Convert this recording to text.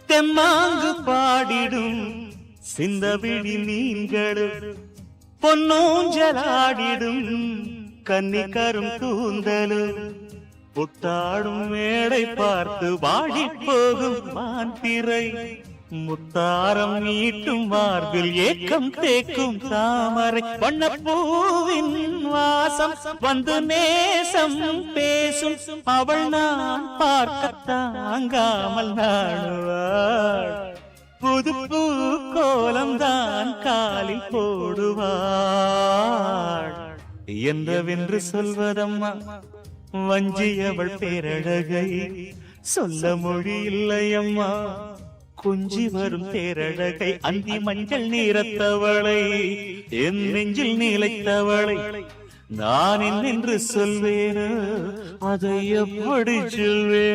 தெம்மாங்கு பாடிடும் சிந்தவிழி மீன்களும் பொன்னூஞ்சலாடிடும் கன்னிக்கரும் கூந்தலும் புத்தாடும் மேடை பார்த்து வாடி போகும் மாந்திரை முத்தாரம் நீட்டும் மார்பில் ஏக்கம் தேக்கும் தாமரை வண்ணப்பூவின் வாசம் வந்து நேசம் பேசும் அவள் நான் பார்க்க தாங்காமல் நாடுவாள் புது பூ கோலம் தான் காலில் போடுவாள் என்றவென்று சொல்வதம்மா வஞ்சியவள் பேரழகை சொல்ல மொழி இல்லையம்மா கொஞ்சி வரும் தேரழகை அந்தி மஞ்சள் நீரத்தவளை என் நெஞ்சில் நீலைத்தவளை நான் என்னென்று சொல்வேன் அதை எப்படி சொல்வேன்